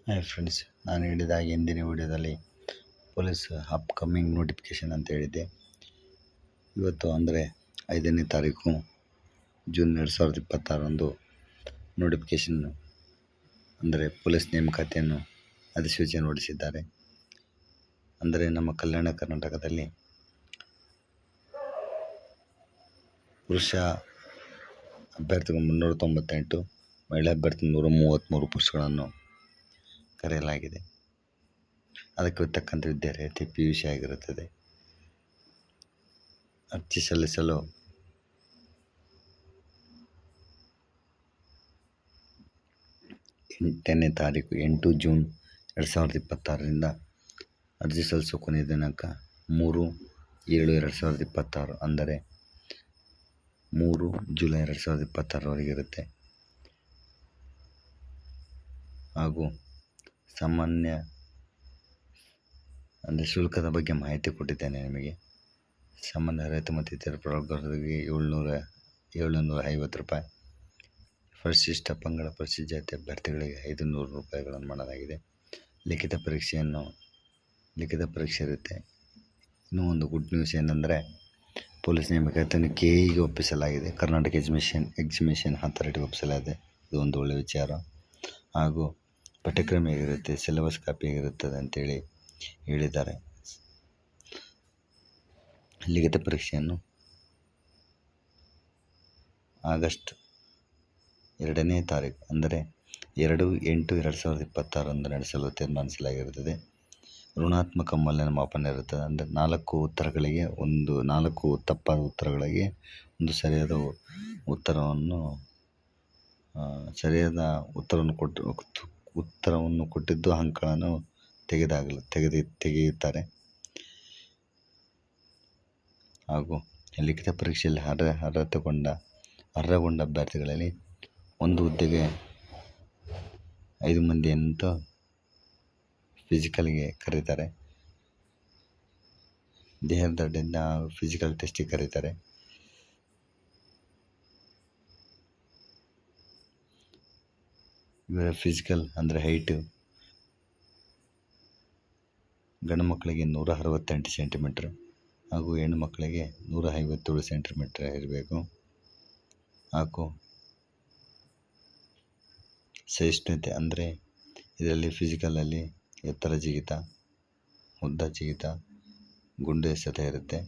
Hi friends, ನಾನು ಹೇಳಿದಾಗ ಹಿಂದಿನ ವಿಡಿಯೋದಲ್ಲಿ ಪೊಲೀಸ್ ಅಪ್ಕಮಿಂಗ್ ನೋಟಿಫಿಕೇಷನ್ ಅಂತ ಹೇಳಿದ್ದೆ. ಇವತ್ತು ಅಂದರೆ 5ನೇ ತಾರೀಕು ಜೂನ್ 2026 ನೋಟಿಫಿಕೇಷನ್ ಅಂದರೆ ಪೊಲೀಸ್ ನೇಮಕಾತಿಯನ್ನು ಅಧಿಸೂಚನೆ ಹೊರಡಿಸಿದ್ದಾರೆ. ಅಂದರೆ ನಮ್ಮ ಕಲ್ಯಾಣ ಕರ್ನಾಟಕದಲ್ಲಿ ಪುರುಷ ಅಭ್ಯರ್ಥಿಗಳು 398, ಮಹಿಳಾ ಅಭ್ಯರ್ಥಿ 133 ಪೋಸ್ಟ್ಗಳನ್ನು ಕರೆಯಲಾಗಿದೆ. ಅದಕ್ಕೆ ತಕ್ಕಂತೆ ವಿದ್ಯಾರ್ಥಿ PUC ಆಗಿರುತ್ತದೆ. ಅರ್ಜಿ ಸಲ್ಲಿಸಲು 8ನೇ ತಾರೀಕು 8 ಜೂನ್ 2026 ಅರ್ಜಿ ಸಲ್ಲಿಸುವ ಕೊನೆಯ ದಿನಾಂಕ 3/7/2026 ಅಂದರೆ 3 ಜುಲೈ 2026 ಇರುತ್ತೆ. ಹಾಗೂ ಸಾಮಾನ್ಯ ಅಂದರೆ ಶುಲ್ಕದ ಬಗ್ಗೆ ಮಾಹಿತಿ ಕೊಟ್ಟಿದ್ದೇನೆ ನಿಮಗೆ. ಸಾಮಾನ್ಯ ರೈತ ಮತ್ತು ಇತರ ಪ್ರವರ್ಗದವರಿಗೆ 750 ರೂಪಾಯಿ, ಪರಿಶಿಷ್ಟ ಪಂಗಡ ಪರಿಶಿಷ್ಟ ಜಾತಿ ಅಭ್ಯರ್ಥಿಗಳಿಗೆ 500 ರೂಪಾಯಿಗಳನ್ನು ಮಾಡಲಾಗಿದೆ. ಲಿಖಿತ ಪರೀಕ್ಷೆ ಇರುತ್ತೆ. ಇನ್ನೂ ಒಂದು ಗುಡ್ ನ್ಯೂಸ್ ಏನಂದರೆ ಪೊಲೀಸ್ ನೇಮಕಾತಿಯನ್ನು KEಗೆ ಒಪ್ಪಿಸಲಾಗಿದೆ. ಕರ್ನಾಟಕ ಎಕ್ಸಿಮಿಷನ್ ಅಥಾರಿಟಿಗೆ ಒಪ್ಪಿಸಲಾಗಿದೆ. ಇದು ಒಂದು ಒಳ್ಳೆಯ ವಿಚಾರ. ಹಾಗೂ ಪಠ್ಯಕ್ರಮ ಹೇಗಿರುತ್ತೆ, ಸಿಲೆಬಸ್ ಕಾಪಿ ಹೇಗಿರುತ್ತದೆ ಅಂತೇಳಿ ಹೇಳಿದ್ದಾರೆ. ಲಿಖಿತ ಪರೀಕ್ಷೆಯನ್ನು ಆಗಸ್ಟ್ 2ನೇ ತಾರೀಕು ಅಂದರೆ 2/8/2026 ನಡೆಸಲು ತೀರ್ಮಾನಿಸಲಾಗಿರುತ್ತದೆ. ಋಣಾತ್ಮಕ ಮೌಲ್ಯಮಾಪನ ಇರುತ್ತದೆ. ಅಂದರೆ 4 ಉತ್ತರಗಳಿಗೆ 4 ತಪ್ಪಾದ ಉತ್ತರಗಳಿಗೆ ಒಂದು ಸರಿಯಾದ ಉತ್ತರವನ್ನು ಕೊಟ್ಟಿದ್ದು ಅಂಕಗಳನ್ನು ತೆಗೆಯುತ್ತಾರೆ. ಹಾಗೂ ಲಿಖಿತ ಪರೀಕ್ಷೆಯಲ್ಲಿ ಅರ್ಹಗೊಂಡ ಅಭ್ಯರ್ಥಿಗಳಲ್ಲಿ ಒಂದು ಹುದ್ದೆಗೆ 5 ಮಂದಿಯಂತೂ ಫಿಸಿಕಲ್ಗೆ ಕರೀತಾರೆ. ದೇಹದಾಢ್ಯದಿಂದ ಫಿಸಿಕಲ್ ಟೆಸ್ಟಿಗೆ ಕರೀತಾರೆ. ಇವರ ಫಿಸಿಕಲ್ ಅಂದರೆ ಹೈಟು ಗಂಡು ಮಕ್ಕಳಿಗೆ 168 ಸೆಂಟಿಮೀಟ್ರ್ ಹಾಗೂ ಹೆಣ್ಣು ಮಕ್ಕಳಿಗೆ 157 ಸೆಂಟಿಮೀಟ್ರ್ ಇರಬೇಕು. ಹಾಗೂ ಸಹಿಷ್ಣುತೆ ಅಂದರೆ ಇದರಲ್ಲಿ ಫಿಸಿಕಲಲ್ಲಿ ಎತ್ತರ ಜಿಗಿತ, ಉದ್ದ ಜಿಗಿತ, ಗುಂಡು ಎಸೆತ ಇರುತ್ತೆ.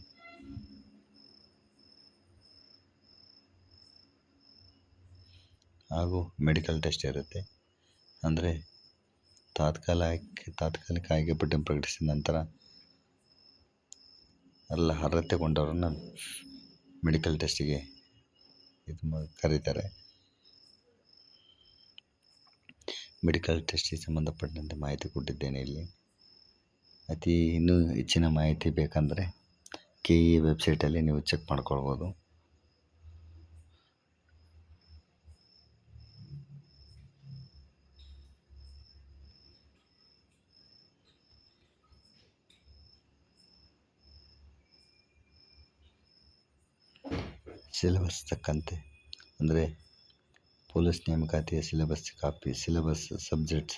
ಹಾಗೂ ಮೆಡಿಕಲ್ ಟೆಸ್ಟ್ ಇರುತ್ತೆ. ಅಂದರೆ ತಾತ್ಕಾಲಿಕ ಆಯ್ಕೆ ಪಟ್ಟಿಯನ್ನು ಪ್ರಕಟಿಸಿದ ನಂತರ ಎಲ್ಲ ಅರ್ಹತೆಗೊಂಡವರನ್ನು ಮೆಡಿಕಲ್ ಟೆಸ್ಟಿಗೆ ಕರೀತಾರೆ. ಮೆಡಿಕಲ್ ಟೆಸ್ಟಿಗೆ ಸಂಬಂಧಪಟ್ಟಂತೆ ಮಾಹಿತಿ ಕೊಟ್ಟಿದ್ದೇನೆ ಇಲ್ಲಿ. ಇನ್ನೂ ಹೆಚ್ಚಿನ ಮಾಹಿತಿ ಬೇಕಂದರೆ KE ವೆಬ್ಸೈಟಲ್ಲಿ ನೀವು ಚೆಕ್ ಮಾಡ್ಕೊಳ್ಬೋದು. ಸಿಲೆಬಸ್ ತಕ್ಕಂತೆ ಅಂದರೆ ಪೊಲೀಸ್ ನೇಮಕಾತಿಯ ಸಿಲೆಬಸ್ ಸಬ್ಜೆಕ್ಟ್ಸ್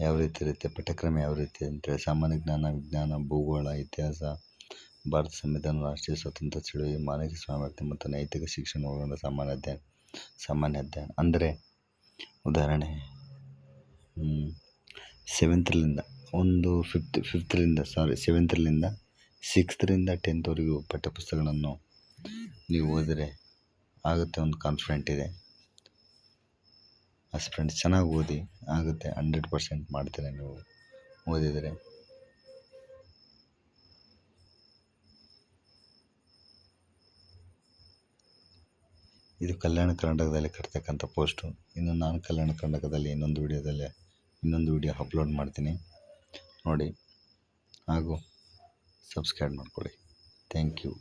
ಯಾವ ರೀತಿ ಇರುತ್ತೆ, ಪಠ್ಯಕ್ರಮ ಯಾವ ರೀತಿ ಅಂತೇಳಿ ಸಾಮಾನ್ಯ ಜ್ಞಾನ, ವಿಜ್ಞಾನ, ಭೂಗೋಳ, ಇತಿಹಾಸ, ಭಾರತ ಸಂವಿಧಾನ, ರಾಷ್ಟ್ರೀಯ ಸ್ವಾತಂತ್ರ್ಯ ಚಳುವಳಿ, ಮಾನಸಿಕ ಸಾಮರ್ಥ್ಯ ಮತ್ತು ನೈತಿಕ ಶಿಕ್ಷಣ ಒಳಗೊಂಡ ಸಾಮಾನ್ಯ ಅಧ್ಯಯನ. ಅಂದರೆ ಉದಾಹರಣೆ 7th ರಿಂದ 6th ರಿಂದ 10th ವರೆಗೂ ಪಠ್ಯಪುಸ್ತಕಗಳನ್ನು ನೀವು ಓದಿದರೆ ಆಗುತ್ತೆ. ಒಂದು ಕಾನ್ಫಿಡೆಂಟ್ ಇದೆ. ಫ್ರೆಂಡ್ಸ್ ಚೆನ್ನಾಗಿ ಓದಿ, ಆಗುತ್ತೆ. 100% ಮಾಡ್ತೀರಾ ನೀವು ಓದಿದರೆ. ಇದು ಕಲ್ಯಾಣ ಕರ್ನಾಟಕದಲ್ಲಿ ಕಟ್ತಕ್ಕಂಥ ಪೋಸ್ಟು. ಇನ್ನು ನಾನು ಕಲ್ಯಾಣ ಕರ್ನಾಟಕದಲ್ಲಿ ಇನ್ನೊಂದು ವಿಡಿಯೋ ಅಪ್ಲೋಡ್ ಮಾಡ್ತೀನಿ, ನೋಡಿ. ಹಾಗೂ ಸಬ್ಸ್ಕ್ರೈಬ್ ಮಾಡಿಕೊಡಿ. Thank you.